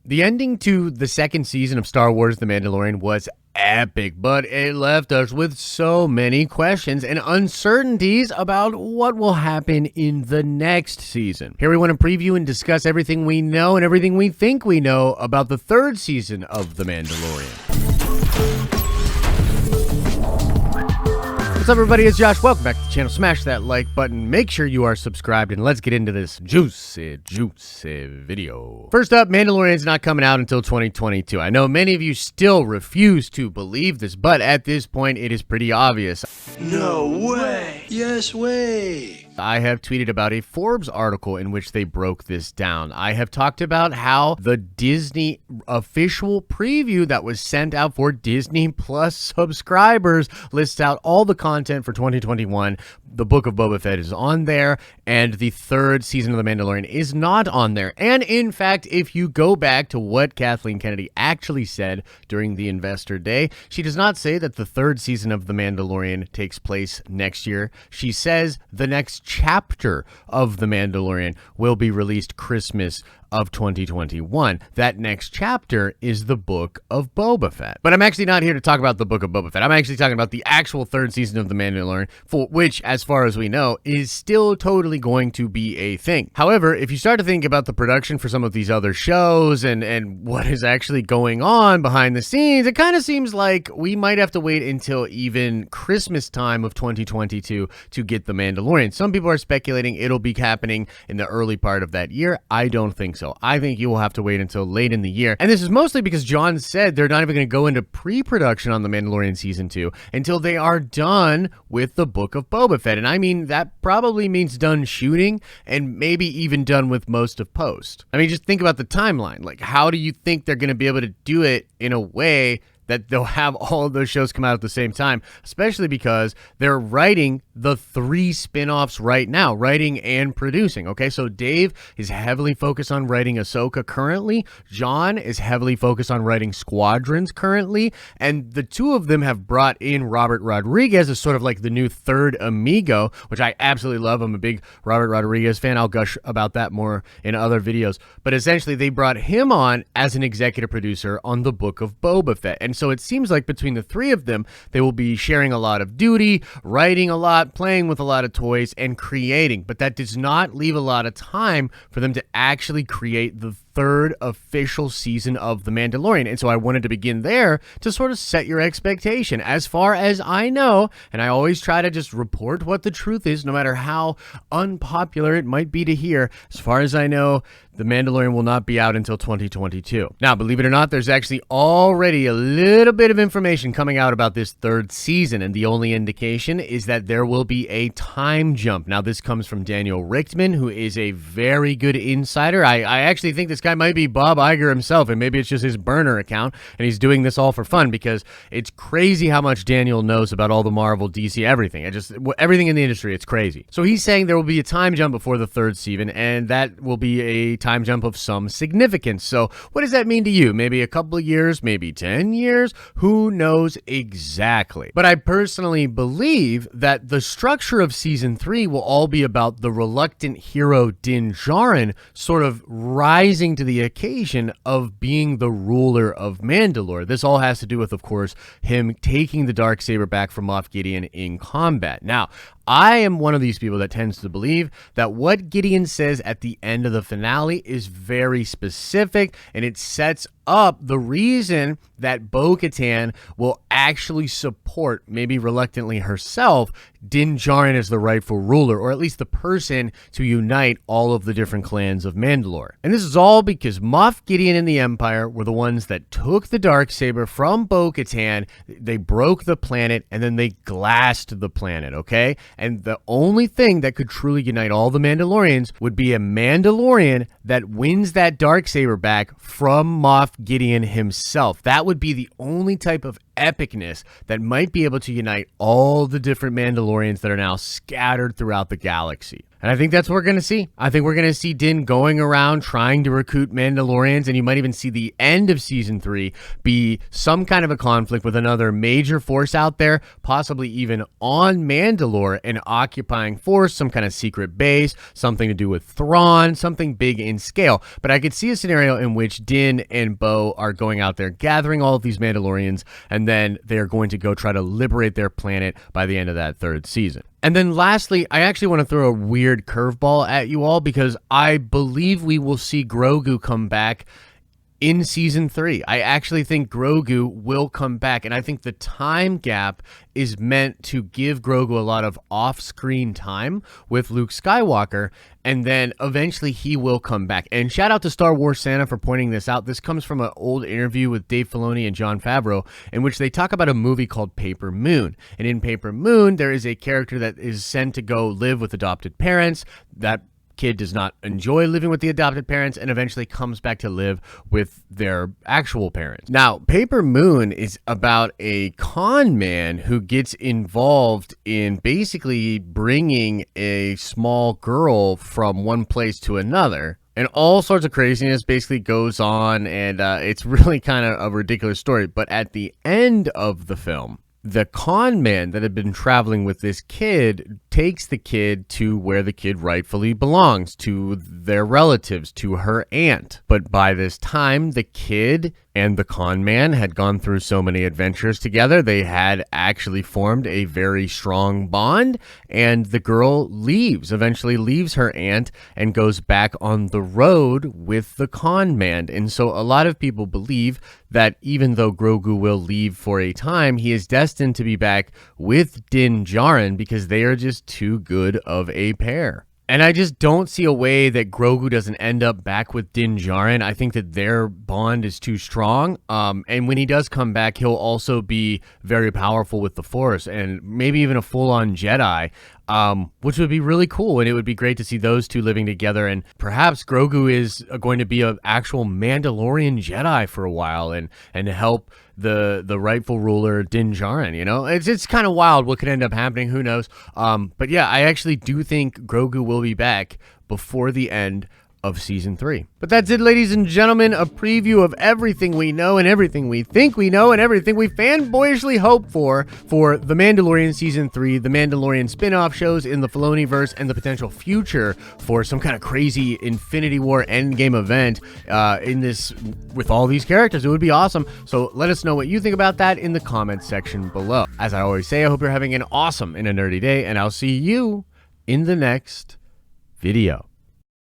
The ending to the second season of Star Wars The Mandalorian was epic, but it left us with so many questions and uncertainties about what will happen in the next season. Here we want to preview and discuss everything we know and everything we think we know about the third season of The Mandalorian. What's up, everybody? It's Josh. Welcome back to the channel. Smash that like button. Make sure you are subscribed, and let's get into this juicy video. First up, Mandalorian's not coming out until 2022. I know many of you still refuse to believe this, but at this point, it is pretty obvious. No way. Yes way. I have tweeted about a Forbes article in which they broke this down. I have talked about how the Disney official preview that was sent out for Disney Plus subscribers lists out all the content for 2021. The Book of Boba Fett is on there, and the third season of The Mandalorian is not on there. And in fact, if you go back to what Kathleen Kennedy actually said during the Investor Day, she does not say that the third season of The Mandalorian takes place next year. She says the next chapter of The Mandalorian will be released Christmas of 2021. That next chapter is the Book of Boba Fett. But I'm actually not here to talk about the Book of Boba Fett. I'm actually talking about the actual third season of The Mandalorian, for which, as far as we know, is still totally going to be a thing. However, if you start to think about the production for some of these other shows and what is actually going on behind the scenes, it kind of seems like we might have to wait until even Christmas time of 2022 to get The Mandalorian. Some people are speculating it'll be happening in the early part of that year. I don't think so. I think you will have to wait until late in the year. And this is mostly because John said they're not even going to go into pre-production on The Mandalorian Season 2 until they are done with the Book of Boba Fett. And I mean, that probably means done shooting and maybe even done with most of post. I mean, just think about the timeline. Like, how do you think they're going to be able to do it in a way that they'll have all of those shows come out at the same time, especially because they're writing the 3 spin-offs right now, writing and producing, okay? So Dave is heavily focused on writing Ahsoka currently. John is heavily focused on writing Squadrons currently, and the two of them have brought in Robert Rodriguez as sort of like the new third amigo, which I absolutely love. I'm a big Robert Rodriguez fan. I'll gush about that more in other videos. But essentially, they brought him on as an executive producer on the Book of Boba Fett. And so it seems like between the three of them, they will be sharing a lot of duty, writing a lot, playing with a lot of toys, and creating. But that does not leave a lot of time for them to actually create the third official season of The Mandalorian. And so I wanted to begin there to sort of set your expectation. As far as I know, and I always try to just report what the truth is, no matter how unpopular it might be to hear, as far as I know, The Mandalorian will not be out until 2022. Now, believe it or not, there's actually already a little bit of information coming out about this third season, and the only indication is that there will be a time jump. Now, this comes from Daniel Richtman, who is a very good insider. I actually think this guy might be Bob Iger himself, and maybe it's just his burner account, and he's doing this all for fun, because it's crazy how much Daniel knows about all the Marvel, DC, everything. Everything in the industry, it's crazy. So he's saying there will be a time jump before the third season, and that will be a time jump of some significance. So what does that mean to you? Maybe a couple of years, maybe 10 years? Who knows exactly? But I personally believe that the structure of season 3 will all be about the reluctant hero Din Djarin sort of rising to the occasion of being the ruler of Mandalore. This all has to do with, of course, him taking the Darksaber back from Moff Gideon in combat. Now, I am one of these people that tends to believe that what Gideon says at the end of the finale is very specific, and it sets up the reason that Bo-Katan will actually support, maybe reluctantly herself, Din Djarin as the rightful ruler, or at least the person to unite all of the different clans of Mandalore. And this is all because Moff Gideon and the Empire were the ones that took the Darksaber from Bo-Katan, they broke the planet, and then they glassed the planet, okay? And the only thing that could truly unite all the Mandalorians would be a Mandalorian that wins that Darksaber back from Moff Gideon himself. That would be the only type of epicness that might be able to unite all the different Mandalorians that are now scattered throughout the galaxy. And I think that's what we're going to see. I think we're going to see Din going around trying to recruit Mandalorians, and you might even see the end of season 3 be some kind of a conflict with another major force out there, possibly even on Mandalore, an occupying force, some kind of secret base, something to do with Thrawn, something big in scale. But I could see a scenario in which Din and Bo are going out there gathering all of these Mandalorians, and then they're going to go try to liberate their planet by the end of that 3rd season. And then lastly, I actually want to throw a weird curveball at you all because I believe we will see Grogu come back in season 3. I actually think Grogu will come back, and I think the time gap is meant to give Grogu a lot of off-screen time with Luke Skywalker, and then eventually he will come back. And shout out to Star Wars Santa for pointing this out. This comes from an old interview with Dave Filoni and Jon Favreau, in which they talk about a movie called Paper Moon. And in Paper Moon, there is a character that is sent to go live with adopted parents. That kid does not enjoy living with the adopted parents and eventually comes back to live with their actual parents. Now, Paper Moon is about a con man who gets involved in basically bringing a small girl from one place to another. And all sorts of craziness basically goes on, and it's really kind of a ridiculous story. But at the end of the film, the con man that had been traveling with this kid takes the kid to where the kid rightfully belongs, to their relatives, to her aunt. But by this time, the kid and the con man had gone through so many adventures together, they had actually formed a very strong bond, and the girl eventually leaves her aunt and goes back on the road with the con man. And so a lot of people believe that even though Grogu will leave for a time, he is destined to be back with Din Djarin because they are just too good of a pair. And I just don't see a way that Grogu doesn't end up back with Din Djarin. I think that their bond is too strong. And when he does come back, he'll also be very powerful with the Force and maybe even a full-on Jedi, which would be really cool. And it would be great to see those two living together. And perhaps Grogu is going to be an actual Mandalorian Jedi for a while and help the rightful ruler Din Djarin. You know, it's kind of wild what could end up happening. Who knows? But yeah, I actually do think Grogu will be back before the end of season 3. But that's it, ladies and gentlemen, a preview of everything we know and everything we think we know and everything we fanboyishly hope for The Mandalorian season 3, the Mandalorian spin-off shows in the Filoni-Verse, and the potential future for some kind of crazy Infinity War Endgame event in this with all these characters. It would be awesome. So let us know what you think about that in the comments section below. As I always say, I hope you're having an awesome and a nerdy day, and I'll see you in the next video.